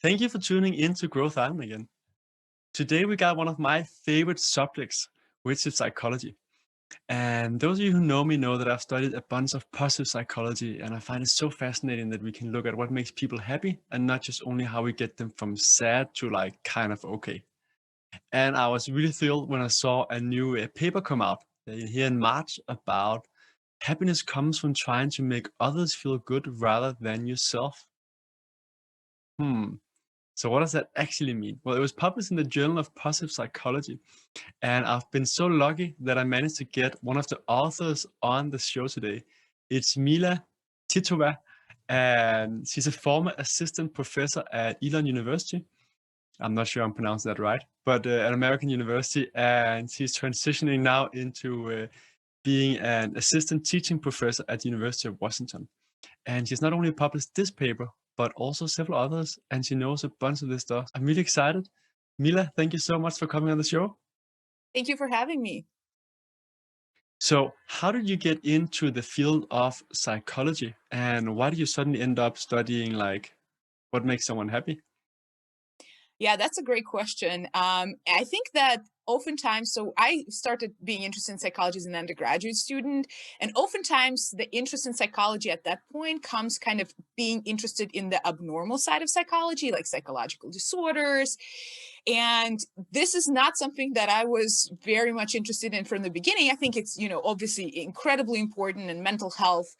Thank you for tuning in to Growth Island again. Today we got one of my favorite subjects, which is psychology. And those of you who know me know that I've studied a bunch of positive psychology, and I find it so fascinating that we can look at what makes people happy and not just only how we get them from sad to like kind of okay. And I was really thrilled when I saw a new paper come out here in March about happiness comes from trying to make others feel good rather than yourself. Hmm. So what does that actually mean? Well, it was published in the Journal of Positive Psychology, and I've been so lucky that I managed to get one of the authors on the show today. It's Milla Titova, and she's a former assistant professor at Elon University. I'm not sure I'm pronouncing that right, but at American University, and she's transitioning now into being an assistant teaching professor at the University of Washington. And she's not only published this paper, but also several others, and she knows a bunch of this stuff. I'm really excited. Mila, thank you so much for coming on the show. Thank you for having me. So, how did you get into the field of psychology, and why did you suddenly end up studying like what makes someone happy? Yeah, that's a great question. I think that oftentimes, so I started being interested in psychology as an undergraduate student, and oftentimes the interest in psychology at that point comes kind of being interested in the abnormal side of psychology, like psychological disorders. And this is not something that I was very much interested in from the beginning. I think it's, obviously incredibly important, and mental health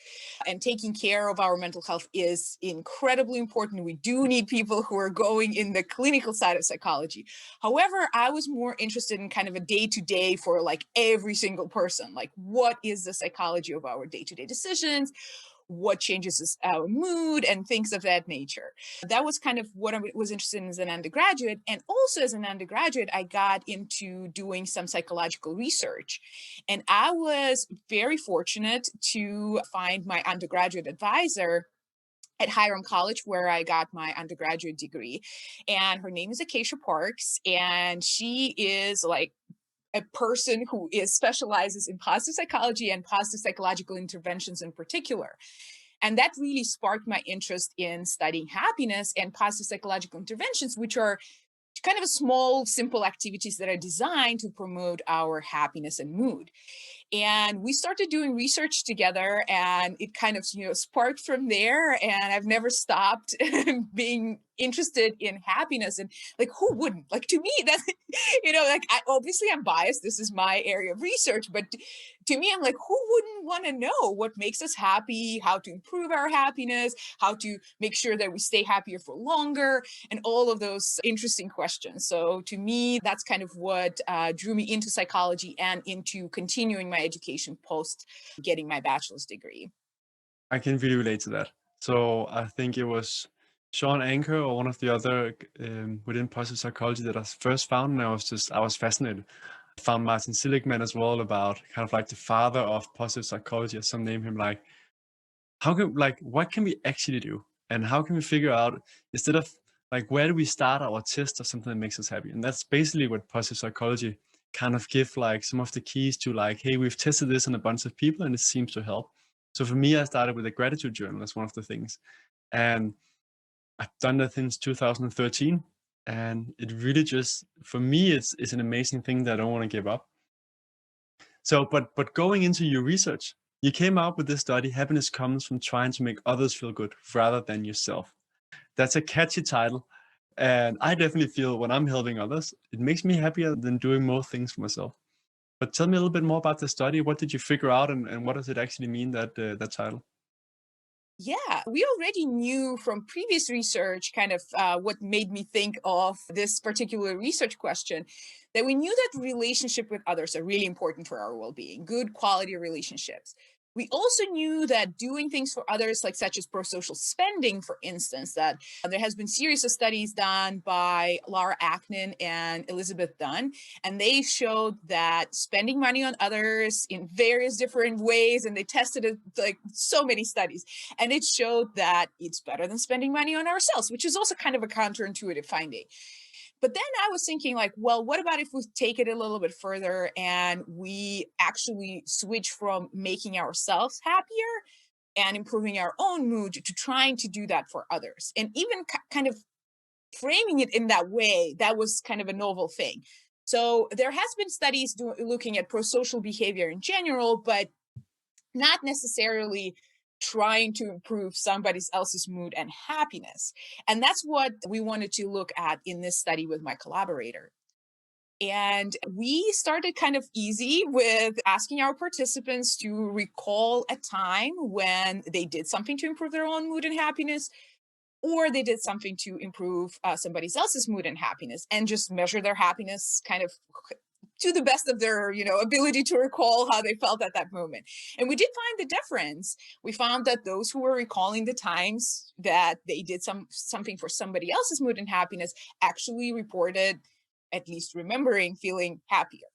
and taking care of our mental health is incredibly important. We do need people who are going in the clinical side of psychology. However, I was more interested in kind of a day to day for like every single person. Like, what is the psychology of our day to day decisions? What changes our mood and things of that nature. That was kind of what I was interested in as an undergraduate. And also as an undergraduate, I got into doing some psychological research. And I was very fortunate to find my undergraduate advisor at Hiram College, where I got my undergraduate degree. And her name is Acacia Parks, and she is like a person who is specializes in positive psychology and positive psychological interventions in particular. And that really sparked my interest in studying happiness and positive psychological interventions, which are kind of small, simple activities that are designed to promote our happiness and mood. And we started doing research together, and it kind of sparked from there, and I've never stopped being interested in happiness. And like, who wouldn't? Like, to me, that like, obviously I'm biased, this is my area of research, but to me, I'm like, who wouldn't want to know what makes us happy, how to improve our happiness, how to make sure that we stay happier for longer, and all of those interesting questions. So to me, that's kind of what drew me into psychology and into continuing my education post getting my bachelor's degree. I can really relate to that. So I think it was Sean Anker or one of the other within positive psychology that I first found, and I was fascinated. I found Martin Seligman as well about kind of like the father of positive psychology, as some name him. Like, how can like what can we actually do, and how can we figure out instead of like where do we start our test of something that makes us happy? And that's basically what positive psychology kind of give like some of the keys to like, hey, we've tested this on a bunch of people and it seems to help. So for me, I started with a gratitude journal as one of the things. And I've done that since 2013. And it really just, for me, it's an amazing thing that I don't want to give up. So, but going into your research, you came out with this study, happiness comes from trying to make others feel good rather than yourself. That's a catchy title. And I definitely feel when I'm helping others, it makes me happier than doing more things for myself. But tell me a little bit more about the study. What did you figure out, and what does it actually mean, that title? Yeah, we already knew from previous research kind of what made me think of this particular research question, that we knew that relationship with others are really important for our well-being, good quality relationships. We also knew that doing things for others, like such as pro-social spending, for instance, that there has been series of studies done by Laura Aknin and Elizabeth Dunn, and they showed that spending money on others in various different ways, and they tested it like so many studies, and it showed that it's better than spending money on ourselves, which is also kind of a counterintuitive finding. But then I was thinking, like, well, what about if we take it a little bit further and we actually switch from making ourselves happier and improving our own mood to trying to do that for others? And even kind of framing it in that way, that was kind of a novel thing. So there has been studies looking at prosocial behavior in general, but not necessarily trying to improve somebody else's mood and happiness. And that's what we wanted to look at in this study with my collaborator. And we started kind of easy with asking our participants to recall a time when they did something to improve their own mood and happiness, or they did something to improve somebody else's mood and happiness, and just measure their happiness kind of to the best of their ability to recall how they felt at that moment. And we did find the difference. We found that those who were recalling the times that they did something for somebody else's mood and happiness actually reported at least remembering feeling happier.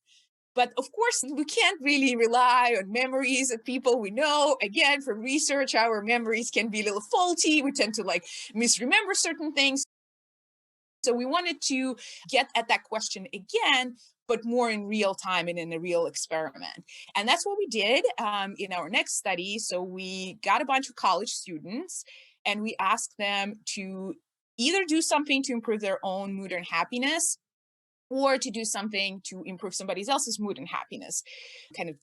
But of course, we can't really rely on memories of people we know. Again, from research, our memories can be a little faulty. We tend to misremember certain things. So we wanted to get at that question again, but more in real time and in a real experiment. And that's what we did in our next study. So we got a bunch of college students and we asked them to either do something to improve their own mood and happiness, or to do something to improve somebody else's mood and happiness, kind of,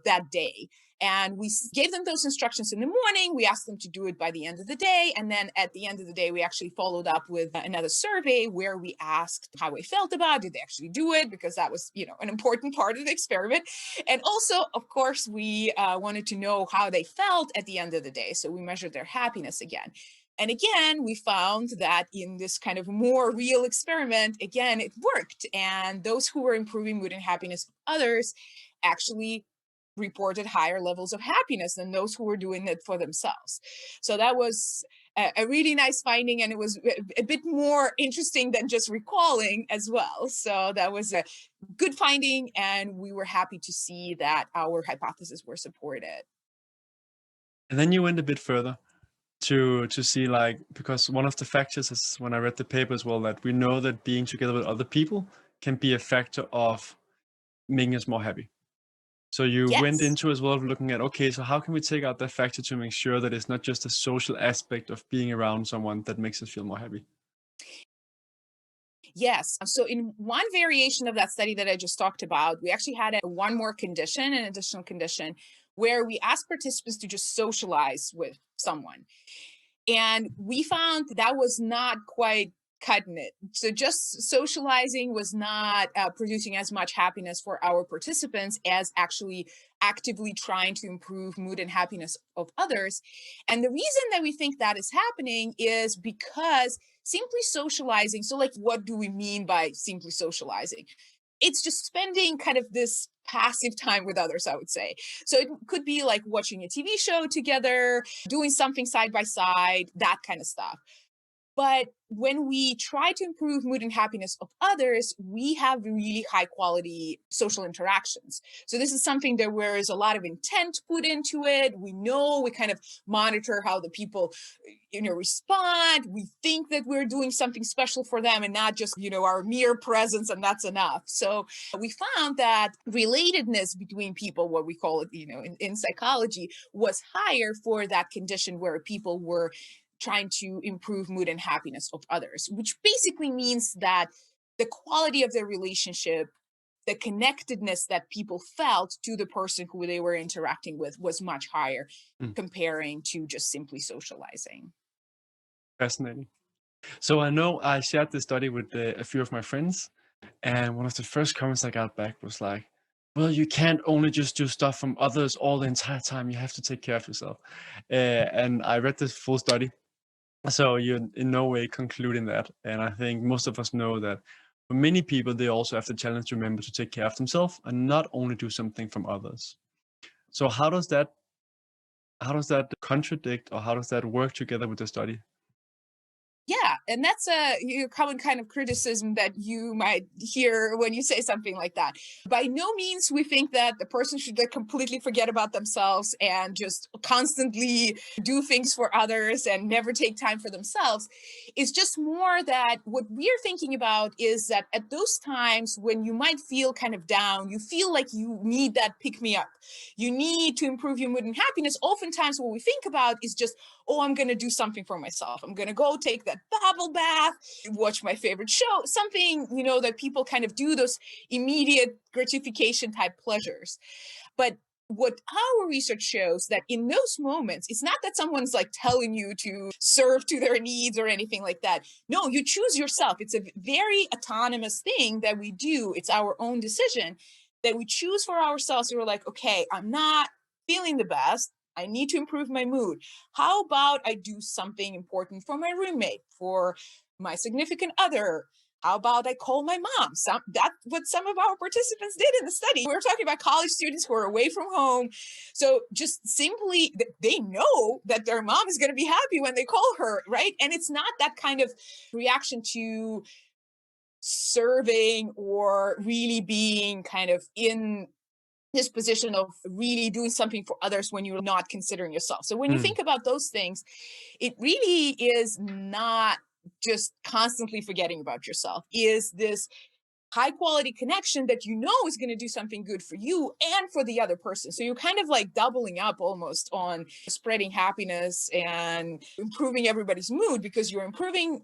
that day. And we gave them those instructions in the morning. We asked them to do it by the end of the day. And then at the end of the day, we actually followed up with another survey where we asked how they felt about it. Did they actually do it? Because that was, an important part of the experiment. And also, of course, we wanted to know how they felt at the end of the day. So we measured their happiness again. And again, we found that in this kind of more real experiment, again, it worked. And those who were improving mood and happiness of others actually reported higher levels of happiness than those who were doing it for themselves. So that was a really nice finding. And it was a bit more interesting than just recalling as well. So that was a good finding. And we were happy to see that our hypotheses were supported. And then you went a bit further to see, because one of the factors is, when I read the paper as well, that we know that being together with other people can be a factor of making us more happy. So you went Yes. into as well looking at, okay, so how can we take out that factor to make sure that it's not just a social aspect of being around someone that makes us feel more happy? Yes. So in one variation of that study that I just talked about, we actually had one more condition, an additional condition, where we asked participants to just socialize with someone. And we found that was not quite cutting it. So just socializing was not producing as much happiness for our participants as actually actively trying to improve mood and happiness of others. And the reason that we think that is happening is because simply socializing. So, what do we mean by simply socializing? It's just spending kind of this passive time with others, I would say. So it could be like watching a TV show together, doing something side by side, that kind of stuff. But when we try to improve mood and happiness of others, we have really high quality social interactions. So this is something that where is a lot of intent put into it. We know, we kind of monitor how the people, respond. We think that we're doing something special for them and not just, our mere presence, and that's enough. So we found that relatedness between people, what we call it, in psychology, was higher for that condition where people were trying to improve mood and happiness of others, which basically means that the quality of their relationship, the connectedness that people felt to the person who they were interacting with was much higher Mm, comparing to just simply socializing. fascinating. So I know I shared this study with a few of my friends, and one of the first comments I got back was like, well, you can't only just do stuff from others all the entire time. You have to take care of yourself. And I read this full study. So you're in no way concluding that. And I think most of us know that for many people, they also have the challenge to remember to take care of themselves and not only do something from others. So how does that contradict, or how does that work together with the study? Yeah, and that's a common kind of criticism that you might hear when you say something like that. By no means we think that the person should completely forget about themselves and just constantly do things for others and never take time for themselves. It's just more that what we're thinking about is that at those times when you might feel kind of down, you feel like you need that pick me up. You need to improve your mood and happiness. Oftentimes what we think about is just, oh, I'm going to do something for myself. I'm going to go take that bubble bath, watch my favorite show, something, that people kind of do, those immediate gratification type pleasures. But what our research shows that in those moments, it's not that someone's like telling you to serve to their needs or anything like that. No, you choose yourself. It's a very autonomous thing that we do. It's our own decision that we choose for ourselves. We're like, okay, I'm not feeling the best. I need to improve my mood. How about I do something important for my roommate, for my significant other? How about I call my mom? That's what some of our participants did in the study. We were talking about college students who are away from home. So just simply, they know that their mom is going to be happy when they call her, right? And it's not that kind of reaction to serving or really being kind of in this position of really doing something for others when you're not considering yourself. So when you Hmm. think about those things, it really is not just constantly forgetting about yourself, is this high quality connection that is going to do something good for you and for the other person. So you're kind of like doubling up almost on spreading happiness and improving everybody's mood, because you're improving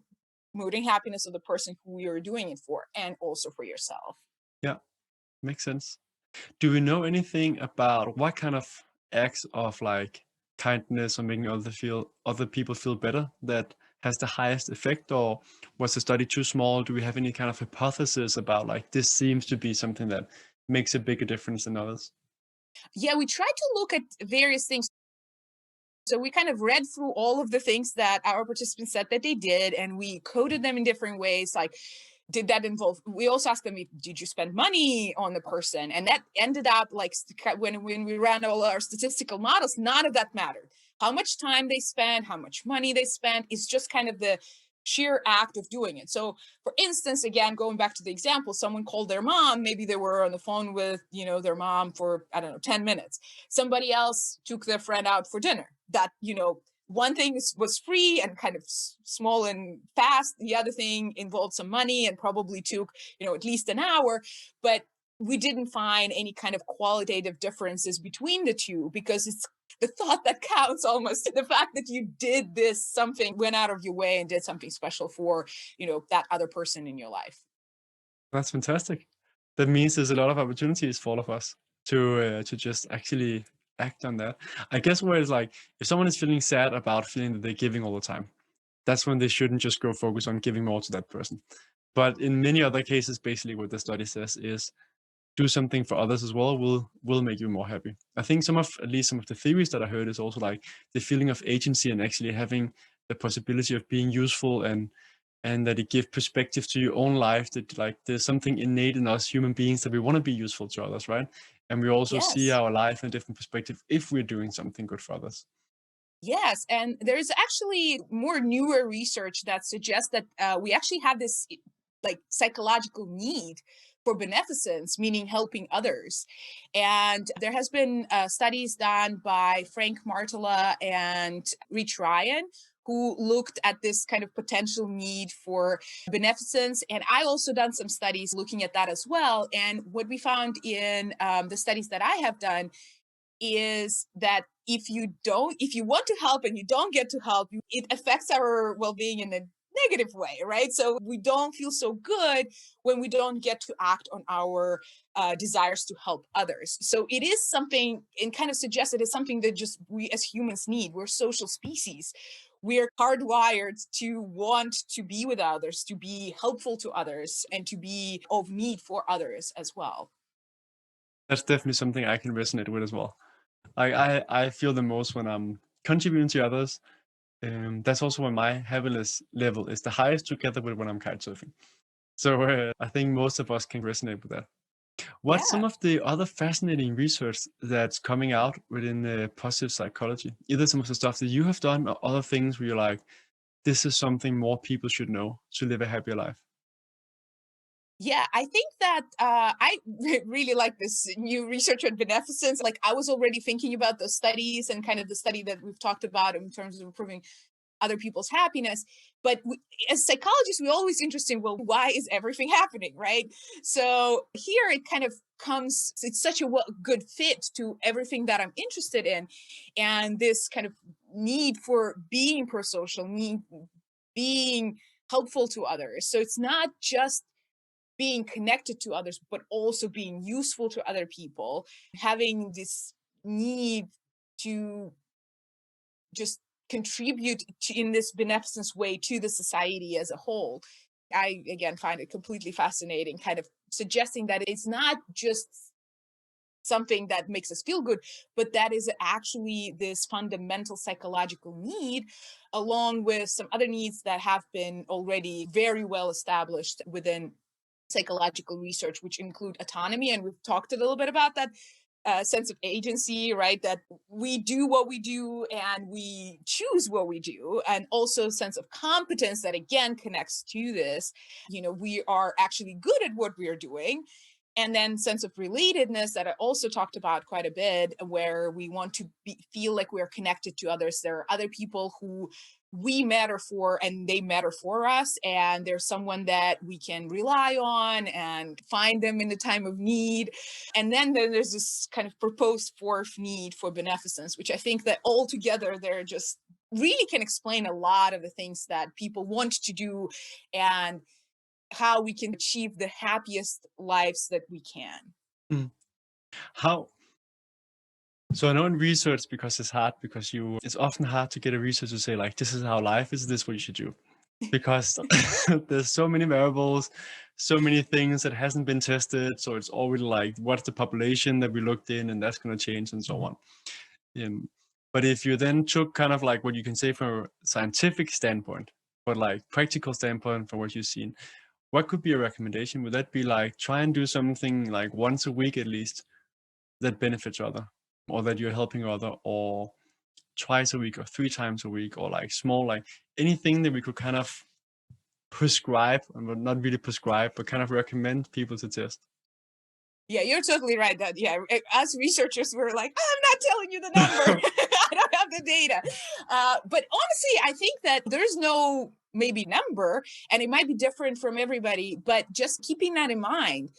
mood and happiness of the person who you're doing it for, and also for yourself. Yeah, makes sense. Do we know anything about what kind of acts of like kindness or making other people feel better that has the highest effect, or was the study too small? Do we have any kind of hypothesis about like this seems to be something that makes a bigger difference than others? Yeah, we tried to look at various things. So we kind of read through all of the things that our participants said that they did, and we coded them in different ways. Like, did that involve? We also asked them, did you spend money on the person? And that ended up like when we ran all our statistical models, none of that mattered. How much time they spent, how much money they spent, is just kind of the sheer act of doing it. So, for instance, again, going back to the example, someone called their mom. Maybe they were on the phone with their mom for, I don't know, 10 minutes. Somebody else took their friend out for dinner. That one thing was free and kind of small and fast. The other thing involved some money and probably took at least an hour. But we didn't find any kind of qualitative differences between the two, because it's the thought that counts, almost the fact that you did this something, went out of your way and did something special for that other person in your life. That's fantastic. That means there's a lot of opportunities for all of us to just actually act on that. I guess where it's like if someone is feeling sad about feeling that they're giving all the time, that's when they shouldn't just go focus on giving more to that person. But in many other cases, basically what the study says is do something for others as well will make you more happy. I think at least some of the theories that I heard is also like the feeling of agency and actually having the possibility of being useful and that it gives perspective to your own life, that like there's something innate in us human beings that we want to be useful to others, right? And we also see Yes. our life in a different perspective if we're doing something good for others. Yes, and there's actually more newer research that suggests that we actually have this like psychological need for beneficence, meaning helping others. And there has been studies done by Frank Martela and Rich Ryan, who looked at this kind of potential need for beneficence. And I also done some studies looking at that as well. And what we found in the studies that I have done is that if you want to help and you don't get to help, it affects our well-being in a negative way, right? So we don't feel so good when we don't get to act on our desires to help others. So it is something, and kind of suggests it is something that just we as humans need. We're social species. We're hardwired to want to be with others, to be helpful to others, and to be of need for others as well. That's definitely something I can resonate with as well. I feel the most when I'm contributing to others. That's also when my happiness level is the highest, together with when I'm kite surfing. So I think most of us can resonate with that. What's some Yeah. of the other fascinating research that's coming out within positive psychology? Either some of the stuff that you have done or other things where you're like, this is something more people should know to live a happier life. Yeah, I think that I really like this new research on beneficence. Like, I was already thinking about the studies and kind of the study that we've talked about in terms of improving other people's happiness. But as psychologists, we're always interested in, well, why is everything happening, right? So here it kind of comes, it's such a good fit to everything that I'm interested in. And this kind of need for being prosocial, need being helpful to others. So it's not just being connected to others, but also being useful to other people, having this need to just contribute in this beneficence way to the society as a whole. I, again, find it completely fascinating, kind of suggesting that it's not just something that makes us feel good, but that is actually this fundamental psychological need, along with some other needs that have been already very well established within psychological research, which include autonomy. And we've talked a little bit about that sense of agency, right? That we do what we do and we choose what we do. And also sense of competence that again connects to this. We are actually good at what we are doing. And then sense of relatedness that I also talked about quite a bit, where we want to feel like we're connected to others. There are other people who we matter for and they matter for us. And there's someone that we can rely on and find them in the time of need. And then there's this kind of proposed fourth need for beneficence, which I think that all together they're just really can explain a lot of the things that people want to do and how we can achieve the happiest lives that we can. Mm. How? So I know in research, because it's hard, it's often hard to get a researcher to say like, this is how life is, this is what you should do. Because there's so many variables, so many things that hasn't been tested. So it's already like, what's the population that we looked in, and that's going to change and so on. But if you then took kind of like what you can say from a scientific standpoint, but like practical standpoint from what you've seen, what could be a recommendation? Would that be like, try and do something like once a week at least that benefits other, or that you're helping other, or twice a week or 3 times a week, or like small, like anything that we could kind of prescribe, and not really prescribe, but kind of recommend people to test? Yeah, you're totally right. That as researchers, we're like, I'm not telling you the number. I don't have the data. But honestly, I think that there's no maybe number, and it might be different from everybody. But just keeping that in mind,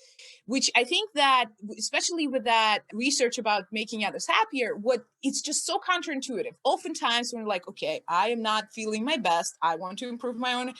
which I think that, especially with that research about making others happier, what it's just so counterintuitive. Oftentimes, when we're like, okay, I am not feeling my best, I want to improve my own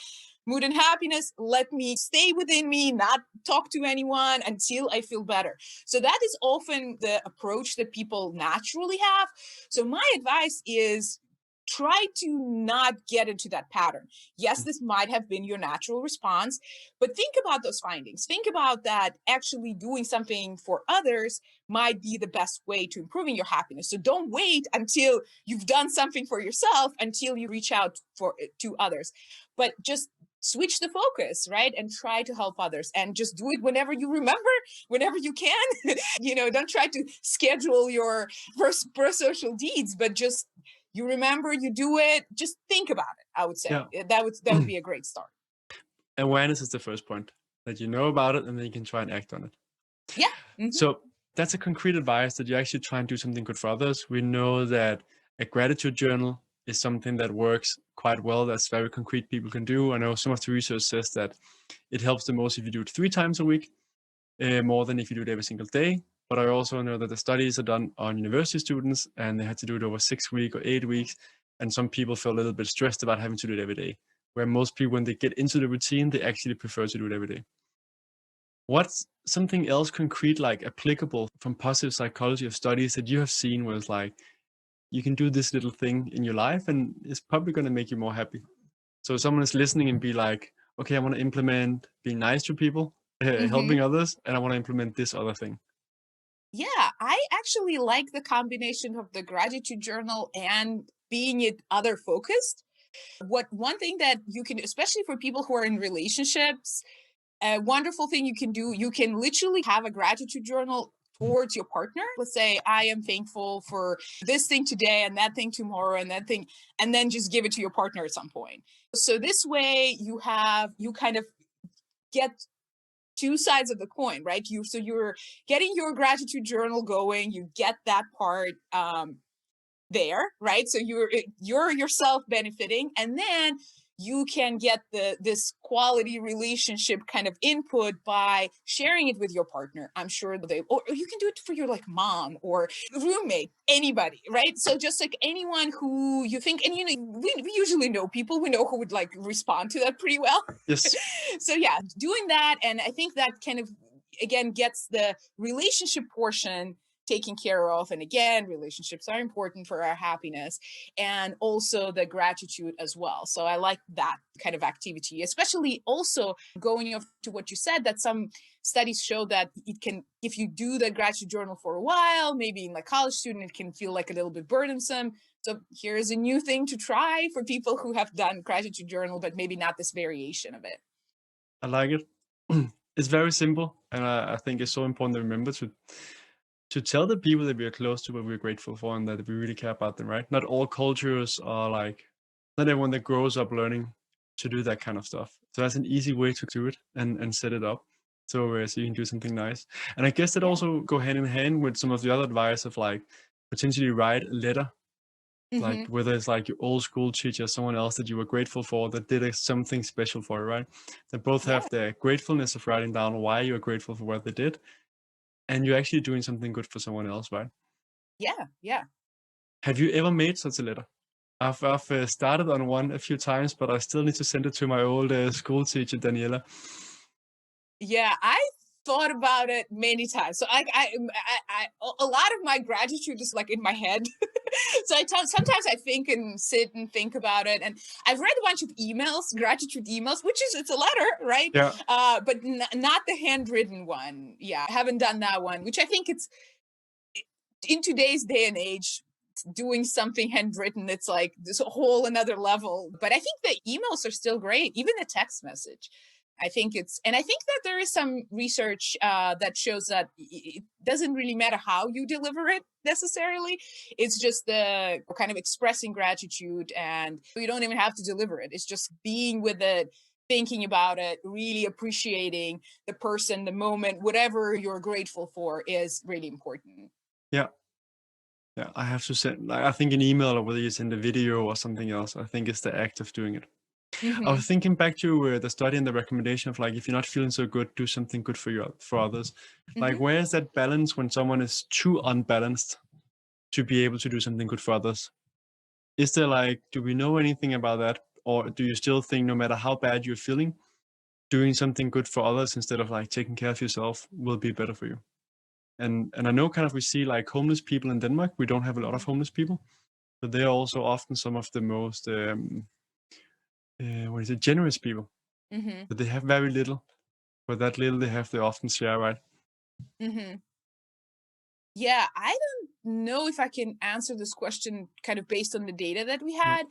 mood and happiness, let me stay within me, not talk to anyone until I feel better. So that is often the approach that people naturally have. So my advice is try to not get into that pattern. Yes, this might have been your natural response, but think about those findings. Think about that actually doing something for others might be the best way to improving your happiness. So don't wait until you've done something for yourself until you reach out to others, but just switch the focus, right? And try to help others, and just do it whenever you remember, whenever you can. Don't try to schedule your first social deeds, but just you remember, you do it, just think about it. I would say Yeah. that would be a great start. Awareness is the first point, that you know about it and then you can try and act on it. Yeah. Mhm. So that's a concrete advice, that you actually try and do something good for others. We know that a gratitude journal is something that works quite well. That's very concrete, people can do. I know some of the research says that it helps the most if you do it 3 times a week, more than if you do it every single day. But I also know that the studies are done on university students, and they had to do it over 6 weeks or 8 weeks. And some people feel a little bit stressed about having to do it every day, where most people, when they get into the routine, they actually prefer to do it every day. What's something else concrete, like applicable from positive psychology of studies that you have seen, where it's like, you can do this little thing in your life and it's probably going to make you more happy? So someone is listening and be like, okay, I want to implement being nice to people, helping Mhm. others, and I want to implement this other thing. Yeah, I actually like the combination of the gratitude journal and being it other focused. What one thing that you can, especially for people who are in relationships, a wonderful thing you can do, you can literally have a gratitude journal towards your partner. Let's say, I am thankful for this thing today and that thing tomorrow and that thing, and then just give it to your partner at some point. So this way you kind of get two sides of the coin, right? You're getting your gratitude journal going, you get that part there, right? So you're yourself benefiting, and then you can get this quality relationship kind of input by sharing it with your partner. I'm sure they, or you can do it for your like mom or roommate, anybody, right? So just like anyone who you think, and you know, we usually know people, we know who would like respond to that pretty well. Yes. So yeah, doing that, and I think that kind of again gets the relationship portion taken care of. And again, relationships are important for our happiness, and also the gratitude as well. So I like that kind of activity, especially also going off to what you said, that some studies show that it can, if you do the gratitude journal for a while, maybe in a college student, it can feel like a little bit burdensome. So here's a new thing to try for people who have done gratitude journal, but maybe not this variation of it. I like it. It's very simple, and I think it's so important to remember to tell the people that we are close to what we're grateful for and that we really care about them, right? Not all cultures are like, not everyone that grows up learning to do that kind of stuff. So that's an easy way to do it and set it up so you can do something nice. And I guess that Yeah. also go hand in hand with some of the other advice of like potentially write a letter, like Hmm. whether it's like your old school teacher, someone else that you were grateful for that did something special for you, right? They both Yeah. have the gratefulness of writing down why you're grateful for what they did, and you're actually doing something good for someone else, right? Yeah. Yeah. Have you ever made such a letter? I've started on one a few times, but I still need to send it to my old school teacher, Daniela. Yeah, I thought about it many times. So a lot of my gratitude is like in my head. So sometimes I think and sit and think about it. And I've read a bunch of emails, gratitude emails, which is it's a letter, right? Yeah, But not the handwritten one. Yeah, I haven't done that one, which I think it's in today's day and age. Doing something handwritten, it's like this whole another level. But I think the emails are still great, even the text message. I think it's, and I think that there is some research that shows that it doesn't really matter how you deliver it necessarily. It's just the kind of expressing gratitude, and you don't even have to deliver it. It's just being with it, thinking about it, really appreciating the person, the moment, whatever you're grateful for is really important. yeah, yeah. I have to send, like, I think an email or whether you send a video or something else. I think it's the act of doing it. I Hmm. was thinking back to the study and the recommendation of like, if you're not feeling so good, do something good for others. Like, Hmm. where is that balance when someone is too unbalanced to be able to do something good for others? Is there like, do we know anything about that? Or do you still think no matter how bad you're feeling, doing something good for others instead of like taking care of yourself will be better for you? And I know kind of we see like homeless people in Denmark. We don't have a lot of Hmm. homeless people, but they are also often some of the most what is it, generous people. Hmm. But they have very little. But that little they have, they often share, right? Hmm. Yeah, I don't know if I can answer this question kind of based on the data that we Yeah. had.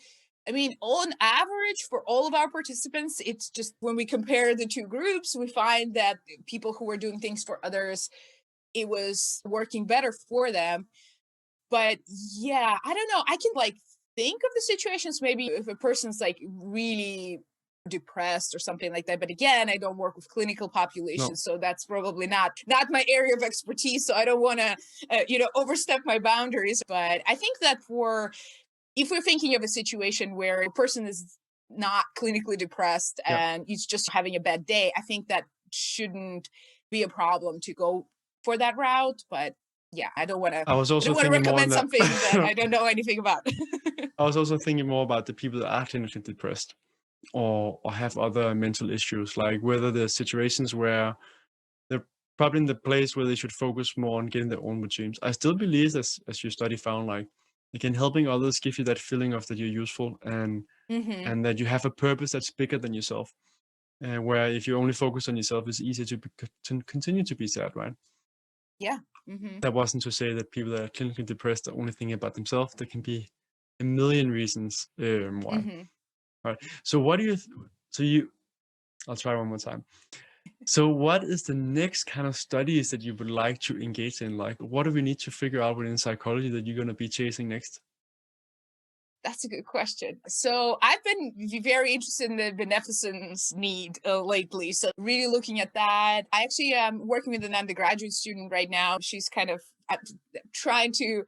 I mean, on average, for all of our participants, it's just when we compare the two groups, we find that people who were doing things for others, it was working better for them. But yeah, I don't know. I can like think of the situations maybe if a person's like really depressed or something like that. But again, I don't work with clinical No. populations, so that's probably not my area of expertise. So I don't want to, overstep my boundaries. But I think that for if we're thinking of a situation where a person is not clinically depressed Yeah. and he's just having a bad day, I think that shouldn't be a problem to go for that route. But yeah, I was I also don't want to thinking more on recommend that. something that I don't know anything about. I was also thinking more about the people that are clinically depressed or have other mental issues, like whether there's situations where they're probably in the place where they should focus more on getting their own routines. I still believe, as your study found, like again, helping others give you that feeling of that you're useful Hmm. and that you have a purpose that's bigger than yourself. And where if you only focus on yourself, it's easier to continue to be sad, right? Yeah. Hmm. That wasn't to say that people that are clinically depressed are only thinking about themselves. There can be a million reasons why. Hmm. Right. So what do you? So you? I'll try one more time. So what is the next kind of studies that you would like to engage in? Like, what do we need to figure out within psychology that you're going to be chasing next? That's a good question. So I've been very interested in the beneficence need lately. So really looking at that. I actually am working with an undergraduate student right now. She's kind of I'm trying to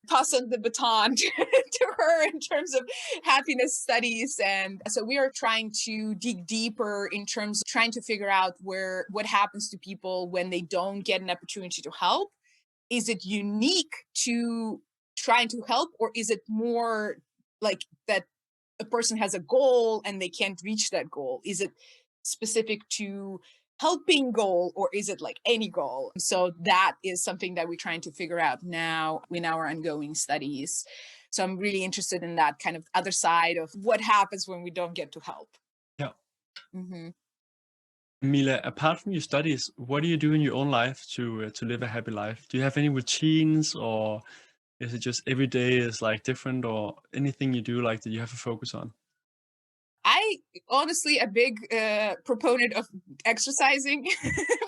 pass on the baton to her in terms of happiness studies. And so we are trying to dig deeper in terms of trying to figure out what happens to people when they don't get an opportunity to help. Is it unique to trying to help, or is it more like that a person has a goal and they can't reach that goal? Is it specific to helping goal, or is it like any goal? So that is something that we're trying to figure out now in our ongoing studies. So I'm really interested in that kind of other side of what happens when we don't get to help. Yeah. Hmm. Mila, apart from your studies, what do you do in your own life to live a happy life? Do you have any routines, or is it just every day is like different, or anything you do like that you have to focus on? I honestly a big proponent of exercising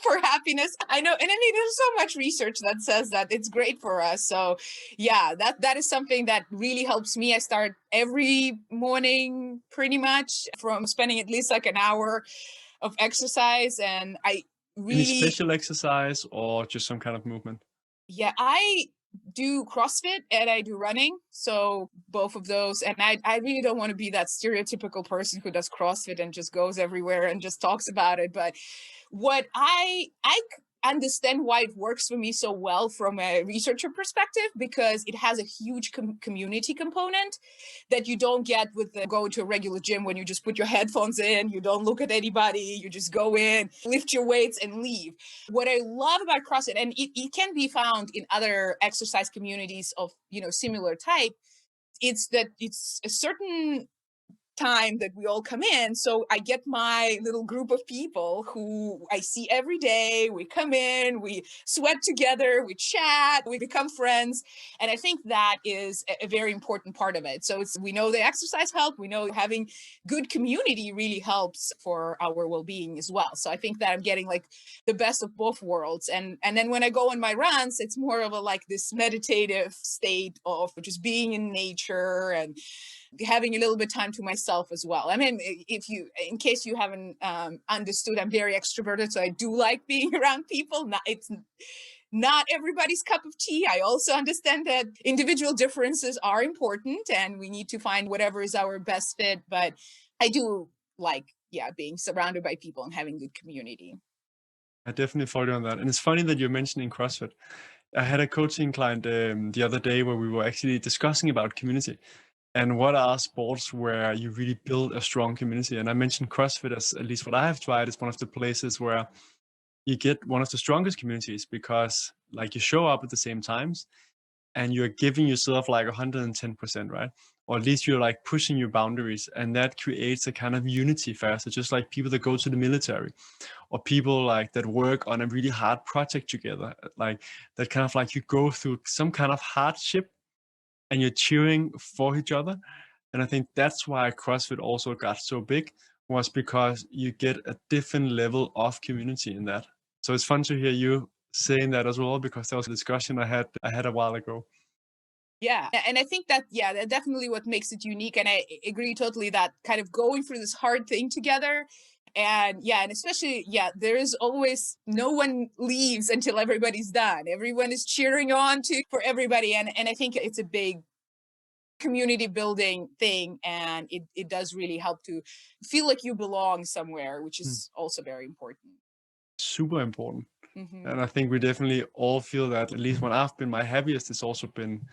for happiness. I know, and I mean, there's so much research that says that it's great for us. So, yeah, that is something that really helps me. I start every morning pretty much from spending at least like an hour of exercise, and I Any really, special exercise or just some kind of movement? yeah, I do CrossFit and I do running. So both of those. And I really don't want to be that stereotypical person who does CrossFit and just goes everywhere and just talks about it. But what understand why it works for me so well from a researcher perspective, because it has a huge community component that you don't get with going to a regular gym when you just put your headphones in, you don't look at anybody, you just go in, lift your weights and leave. What I love about CrossFit, and it can be found in other exercise communities of similar type, it's that it's a certain time that we all come in. So I get my little group of people who I see every day. We come in, we sweat together, we chat, we become friends. And I think that is a very important part of it. So we know the exercise help. We know having good community really helps for our well-being as well. So I think that I'm getting like the best of both worlds. And then when I go on my runs, it's more of a like this meditative state of just being in nature and having a little bit time to myself as well. I mean, in case you haven't understood, I'm very extroverted, so I do like being around people. It's not everybody's cup of tea. I also understand that individual differences are important and we need to find whatever is our best fit. But I do like, yeah, being surrounded by people and having good community. I definitely follow you on that. And it's funny that you're mentioning CrossFit. I had a coaching client the other day where we were actually discussing about community and what are sports where you really build a strong community. And I mentioned CrossFit as, at least what I have tried, is one of the places where you get one of the strongest communities, because like you show up at the same times and you're giving yourself like 110%, right? Or at least you're like pushing your boundaries, and that creates a kind of unity faster, just like people that go to the military, or people like that work on a really hard project together, like that kind of like you go through some kind of hardship and you're cheering for each other. And I think that's why CrossFit also got so big, was because you get a different level of community in that. So it's fun to hear you saying that as well, because that was a discussion I had a while ago. Yeah. And I think that, yeah, that definitely what makes it unique. And I agree totally that kind of going through this hard thing together. And yeah, and especially, yeah, there is always no one leaves until everybody's done. Everyone is cheering on for everybody. And I think it's a big community building thing. And it does really help to feel like you belong somewhere, which Hmm. is also very important. Super important. Hmm. And I think we definitely all feel that, at least when I've been my happiest, it's also been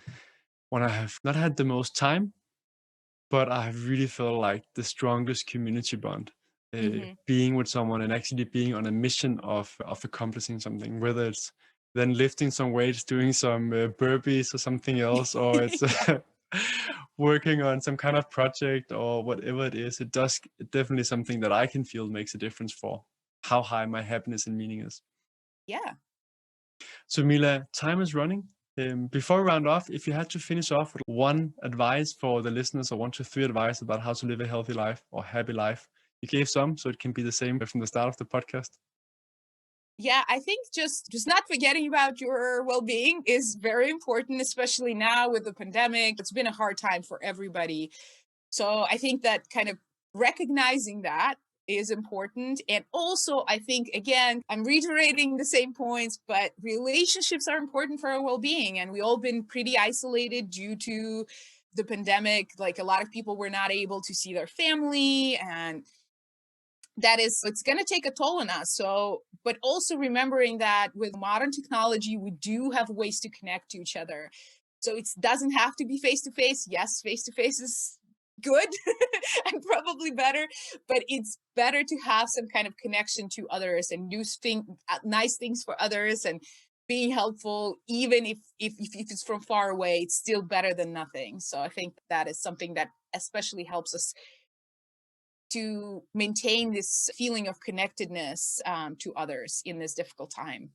when I have not had the most time, but I have really felt like the strongest community bond, Hmm. being with someone and actually being on a mission of accomplishing something, whether it's then lifting some weights, doing some burpees or something else, or it's Yeah. working on some kind of project or whatever it is. It's definitely something that I can feel makes a difference for how high my happiness and meaning is. Yeah. So Mila, time is running. Before we round off, if you had to finish off with one advice for the listeners, or 1 to 3 advice about how to live a healthy life or happy life, you gave some, so it can be the same from the start of the podcast. Yeah, I think just not forgetting about your well-being is very important, especially now with the pandemic. It's been a hard time for everybody. So I think that kind of recognizing that is important. And also, I think, again, I'm reiterating the same points, but relationships are important for our well-being. And we all been pretty isolated due to the pandemic. Like a lot of people were not able to see their family, and it's going to take a toll on us. So, but also remembering that with modern technology, we do have ways to connect to each other. So it doesn't have to be face to face. Yes, face to face is good and probably better, but it's better to have some kind of connection to others and do nice things for others and being helpful, even if it's from far away. It's still better than nothing. So I think that is something that especially helps us to maintain this feeling of connectedness to others in this difficult time.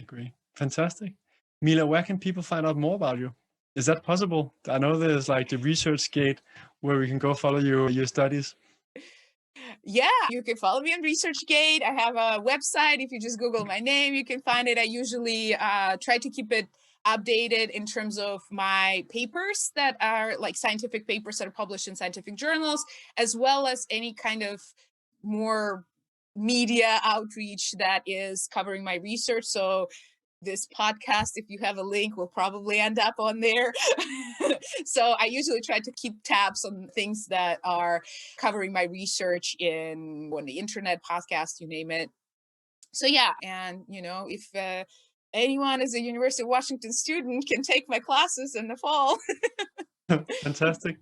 Agree. Fantastic. Mila, where can people find out more about you? Is that possible? I know there's like the research gate where we can go follow your studies. Yeah, you can follow me on ResearchGate. I have a website. If you just Google my name, you can find it. I usually try to keep it updated in terms of my papers that are like scientific papers that are published in scientific journals, as well as any kind of more media outreach that is covering my research. So this podcast, if you have a link, will probably end up on there. So I usually try to keep tabs on things that are covering my research on the internet, podcast, you name it. So yeah, and if anyone is a University of Washington student can take my classes in the fall. Fantastic.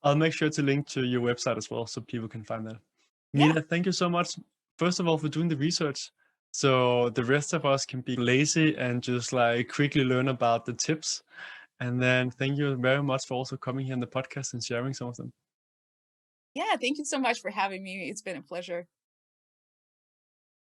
I'll make sure to link to your website as well so people can find that. Yeah. Mila, thank you so much, first of all, for doing the research. So the rest of us can be lazy and just like quickly learn about the tips. And then thank you very much for also coming here on the podcast and sharing some of them. Yeah, thank you so much for having me. It's been a pleasure.